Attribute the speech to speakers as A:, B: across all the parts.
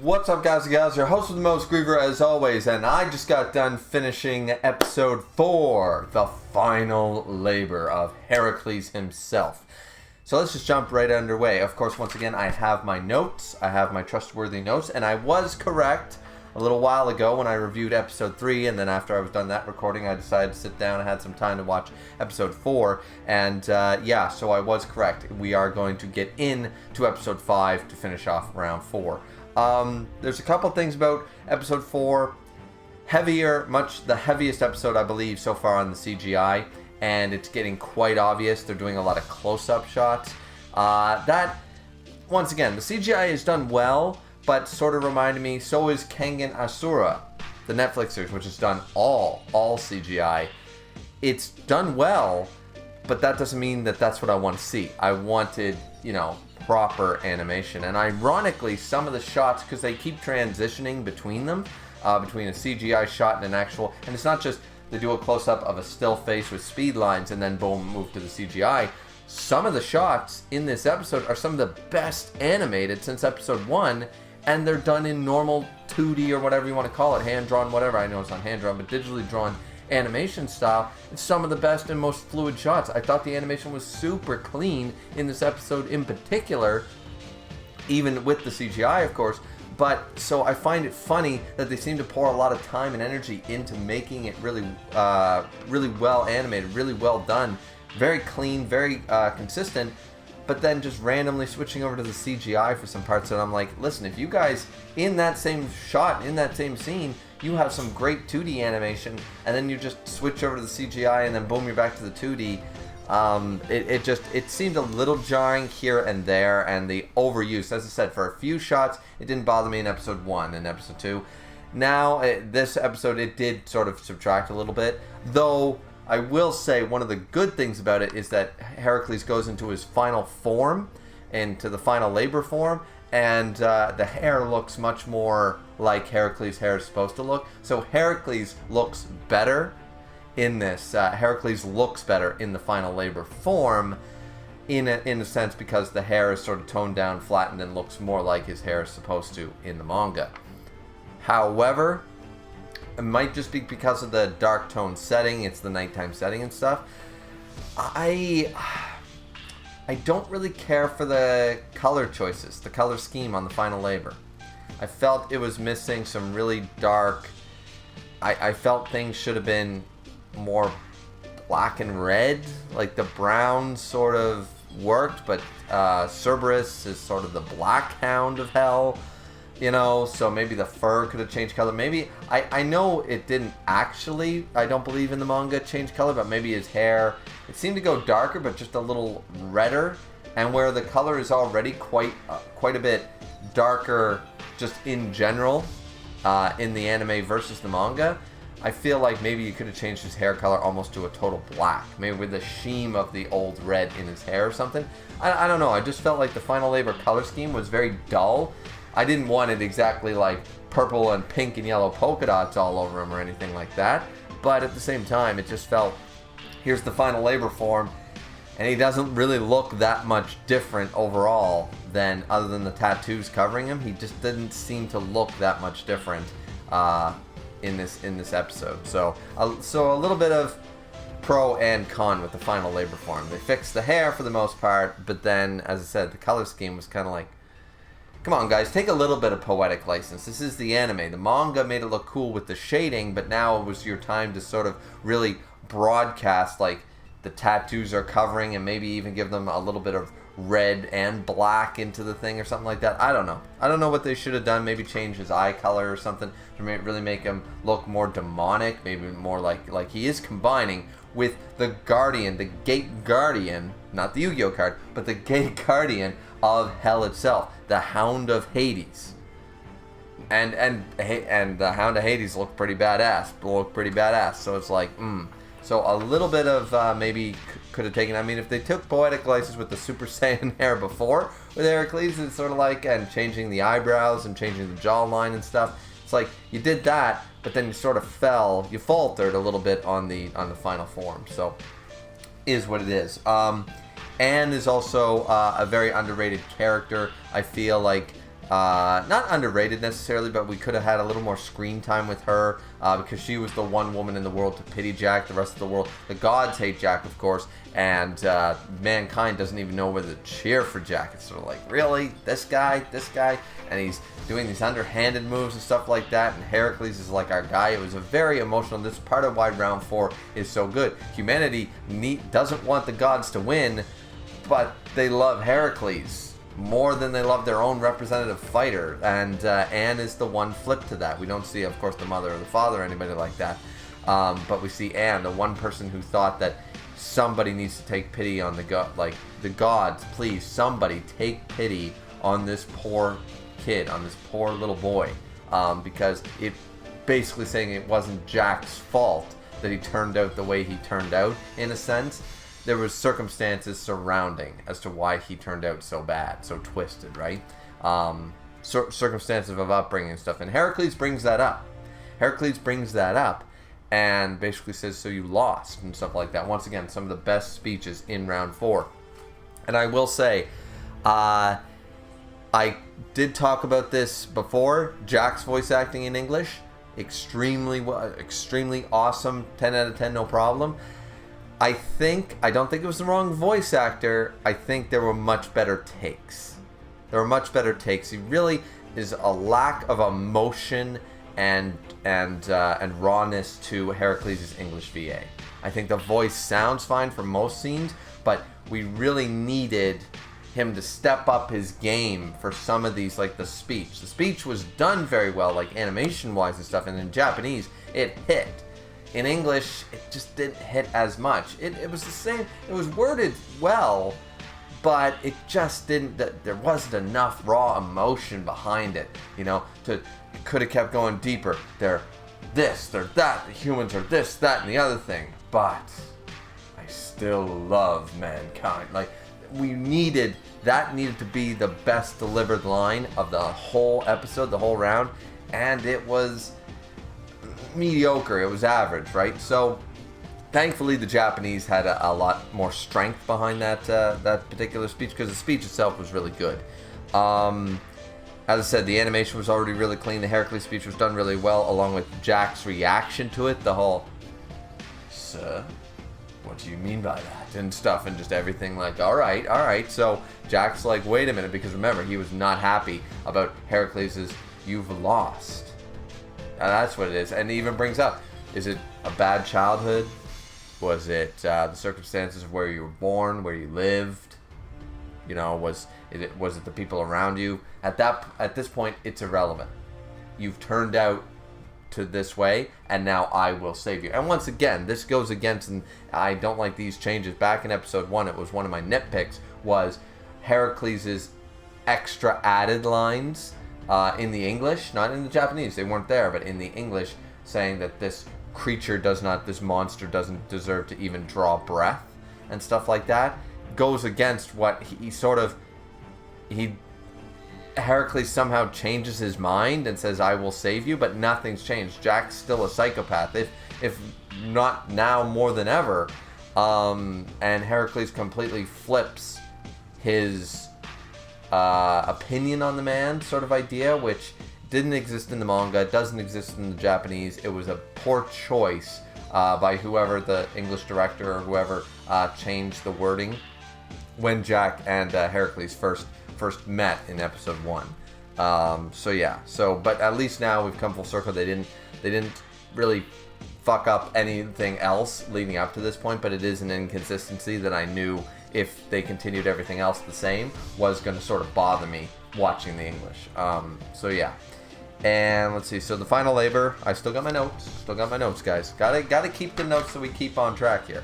A: What's up, guys and gals? Your host with the most, Griever, as always, and I just got done finishing episode 4, the final labor of Heracles himself. So let's just jump right underway. Of course, once again, I have my notes, I have my trustworthy notes, and I was correct a little while ago when I reviewed episode 3, and then after I was done that recording, I decided to sit down and had some time to watch episode 4, and so I was correct. We are going to get into episode 5 to finish off round 4. There's a couple things about episode 4. Much the heaviest episode, I believe, so far on the CGI, and it's getting quite obvious. They're doing a lot of close-up shots. Once again, the CGI is done well, but sort of reminded me, so is Kengan Asura, the Netflix series, which is done all CGI. It's done well, but that doesn't mean that that's what I want to see. I wanted, proper animation. And ironically, some of the shots, because they keep transitioning between them, between a CGI shot and an actual, and it's not just they do a close-up of a still face with speed lines and then boom, move to the CGI. Some of the shots in this episode are some of the best animated since episode 1, and they're done in normal 2D or whatever you want to call it, hand-drawn, whatever. I know it's not hand-drawn, but digitally drawn animation style. It's some of the best and most fluid shots. I thought the animation was super clean in this episode in particular, even with the CGI, of course. But so I find it funny that they seem to pour a lot of time and energy into making it really well animated, really well done, very clean, very consistent, but then just randomly switching over to the CGI for some parts. And I'm like, listen, if you guys, in that same shot, in that same scene, you have some great 2D animation, and then you just switch over to the CGI, and then boom, you're back to the 2D. It seemed a little jarring here and there, and the overuse, as I said, for a few shots, it didn't bother me in episode 1 and episode 2. Now, this episode, it did sort of subtract a little bit, though I will say one of the good things about it is that Heracles goes into his final form, into the final labor form, and the hair looks much more like Heracles' hair is supposed to look. So Heracles looks better in this. Heracles looks better in the final labor form, in a sense, because the hair is sort of toned down, flattened, and looks more like his hair is supposed to in the manga. However, it might just be because of the dark tone setting. It's the nighttime setting and stuff. I don't really care for the color choices, the color scheme on the final labor. I felt it was missing some really dark. I felt things should have been more black and red. Like the brown sort of worked, but Cerberus is sort of the black hound of hell. So maybe the fur could have changed color. Maybe, I know it didn't actually, I don't believe in the manga, change color, but maybe his hair, it seemed to go darker, but just a little redder. And where the color is already quite a bit darker just in general in the anime versus the manga, I feel like maybe you could have changed his hair color almost to a total black. Maybe with the sheen of the old red in his hair or something. I don't know, I just felt like the final labor color scheme was very dull. I didn't want it exactly like purple and pink and yellow polka dots all over him or anything like that. But at the same time, it just felt, here's the final labor form, and he doesn't really look that much different overall than, other than the tattoos covering him. He just didn't seem to look that much different in this episode. So a little bit of pro and con with the final labor form. They fixed the hair for the most part, but then, as I said, the color scheme was kind of like, come on, guys, take a little bit of poetic license. This is the anime. The manga made it look cool with the shading, but now it was your time to sort of really broadcast, like, the tattoos are covering, and maybe even give them a little bit of red and black into the thing or something like that. I don't know. I don't know what they should have done. Maybe change his eye color or something to really make him look more demonic, maybe more like he is combining with the Guardian, the Gate Guardian, not the Yu-Gi-Oh card, but the Gate Guardian of Hell itself, the Hound of Hades. And the Hound of Hades looked pretty badass. So it's like, So a little bit of maybe could have taken, I mean, if they took poetic license with the Super Saiyan hair before with Heracles, it's sort of like, and changing the eyebrows and changing the jawline and stuff, it's like you did that, but then you sort of faltered a little bit on the final form. So is what it is. Anne is also a very underrated character. I feel like not underrated necessarily, but we could have had a little more screen time with her because she was the one woman in the world to pity Jack. The rest of the world, the gods hate Jack, of course, and mankind doesn't even know whether to cheer for Jack. It's sort of like, really? This guy? And he's doing these underhanded moves and stuff like that, and Heracles is like our guy. It was a very emotional. This is part of why round 4 is so good. Humanity doesn't want the gods to win, but they love Heracles more than they love their own representative fighter, and Anne is the one flip to that. We don't see, of course, the mother or the father or anybody like that, but we see Anne, the one person who thought that somebody needs to take pity on the gods. Please, somebody take pity on this poor kid, on this poor little boy, because it basically saying it wasn't Jack's fault that he turned out the way he turned out, in a sense. There was circumstances surrounding as to why he turned out so bad, so twisted, right? Circumstances of upbringing and stuff. And Heracles brings that up. And basically says, so you lost and stuff like that. Once again, some of the best speeches in round 4. And I will say, I did talk about this before. Jack's voice acting in English, extremely awesome. 10 out of 10, no problem. I don't think it was the wrong voice actor. I think there were much better takes. He really is a lack of emotion and rawness to Heracles' English VA. I think the voice sounds fine for most scenes, but we really needed him to step up his game for some of these, like the speech. The speech was done very well, like animation-wise and stuff, and in Japanese, it hit. In English, it just didn't hit as much. It was the same. It was worded well, but it just didn't. There wasn't enough raw emotion behind it. It could have kept going deeper. They're this, they're that. The humans are this, that, and the other thing. But I still love mankind. Like, needed to be the best delivered line of the whole episode, the whole round, and it was mediocre. It was average, right? So thankfully the Japanese had a lot more strength behind that particular speech, because the speech itself was really good. As I said, the animation was already really clean. The Heracles speech was done really well, along with Jack's reaction to it. The whole, sir, what do you mean by that? And stuff, and just everything like, all right. So Jack's like, wait a minute, because remember, he was not happy about Heracles' you've lost. That's what it is. And it even brings up, is it a bad childhood? Was it the circumstances of where you were born, where you lived? Was it the people around you? At this point, it's irrelevant. You've turned out to this way, and now I will save you. And once again, this goes against, and I don't like these changes. Back in episode 1, it was one of my nitpicks, was Heracles' extra added lines in the English, not in the Japanese, they weren't there, but in the English, saying that this monster doesn't deserve to even draw breath and stuff like that, goes against what Heracles somehow changes his mind and says, I will save you, but nothing's changed. Jack's still a psychopath, if not now more than ever, and Heracles completely flips his opinion on the man sort of idea, which didn't exist in the manga, doesn't exist in the Japanese. It was a poor choice by whoever, the English director or whoever, changed the wording when Jack and Heracles first met in episode 1. But at least now we've come full circle. They didn't really fuck up anything else leading up to this point, but it is an inconsistency that I knew, if they continued everything else the same, was going to sort of bother me watching the English. And let's see. So the final labor, I still got my notes, guys. Gotta keep the notes so we keep on track here.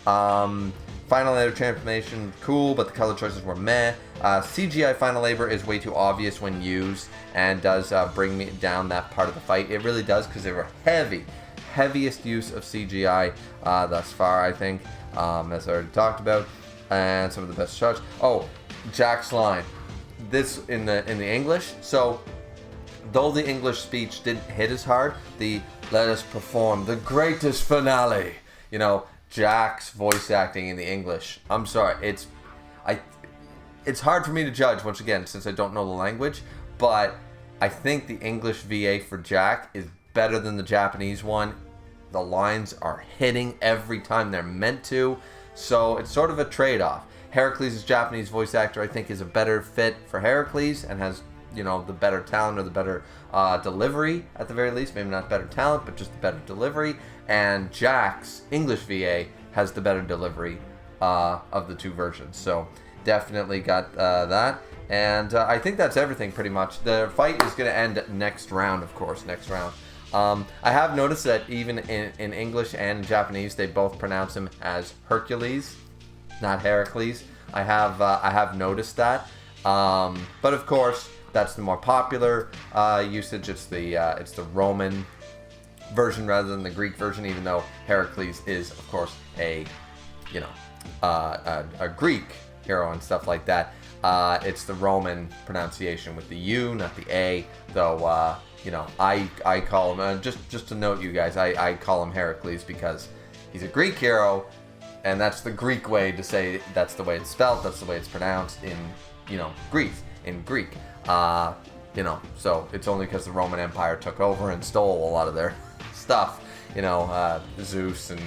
A: Final labor transformation, cool, but the color choices were meh. CGI final labor is way too obvious when used, and does bring me down that part of the fight. It really does, because they were heaviest use of CGI thus far, I think, as I already talked about. And some of the best shots. Oh, Jack's line. This in the English. So, though the English speech didn't hit as hard, the "let us perform the greatest finale," Jack's voice acting in the English. I'm sorry, it's hard for me to judge, once again, since I don't know the language, but I think the English VA for Jack is better than the Japanese one. The lines are hitting every time they're meant to, so it's sort of a trade-off. Heracles' Japanese voice actor, I think, is a better fit for Heracles and has, the better talent or the better delivery at the very least. Maybe not better talent, but just the better delivery. And Jack's English VA has the better delivery of the two versions. So definitely got that. And I think that's everything pretty much. The fight is going to end next round, of course, next round. I have noticed that even in English and in Japanese, they both pronounce him as Hercules, not Heracles. I have noticed that. But of course, that's the more popular usage. It's the Roman version rather than the Greek version, even though Heracles is, of course, a Greek hero and stuff like that. It's the Roman pronunciation with the U, not the A. Though I call him just to note, you guys, I call him Heracles because he's a Greek hero, and that's the Greek way to say. That's the way it's spelled. That's the way it's pronounced in Greek. So it's only because the Roman Empire took over and stole a lot of their stuff. Zeus and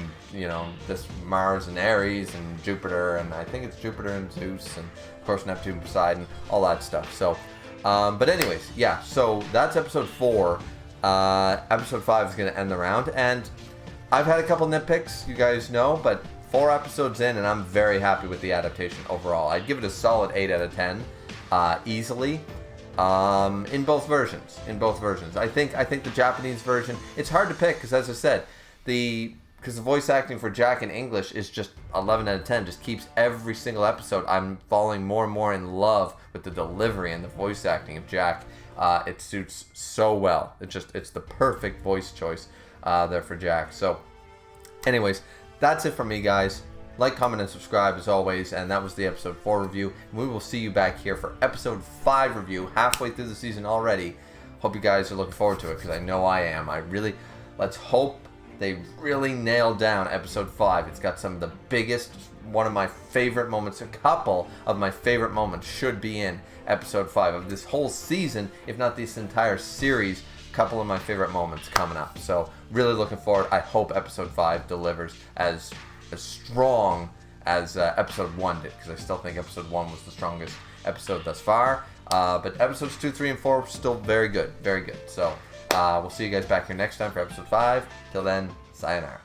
A: this Mars and Ares and Jupiter, and I think it's Jupiter and Zeus, and of course Neptune and Poseidon, all that stuff. So but anyways, yeah, so that's episode 4. Episode 5 is going to end the round, and I've had a couple nitpicks, you guys know, but 4 episodes in, and I'm very happy with the adaptation overall. I'd give it a solid 8 out of 10 easily. In both versions. I think the Japanese version, it's hard to pick because, as I said, because the voice acting for Jack in English is just 11 out of 10. Just keeps every single episode. I'm falling more and more in love with the delivery and the voice acting of Jack. It suits so well. It's the perfect voice choice there for Jack. So, anyways, that's it from me, guys. Like, comment, and subscribe as always. And that was the episode 4 review. We will see you back here for episode 5 review, halfway through the season already. Hope you guys are looking forward to it, because I know I am. Let's hope they really nail down episode 5. It's got some of the biggest, one of my favorite moments, a couple of my favorite moments should be in episode 5 of this whole season, if not this entire series. A couple of my favorite moments coming up. So really looking forward. I hope episode 5 delivers as strong as episode 1 did, because I still think episode 1 was the strongest episode thus far. But episodes 2, 3, and 4 still very good, very good. So we'll see you guys back here next time for episode 5. Till then, sayonara.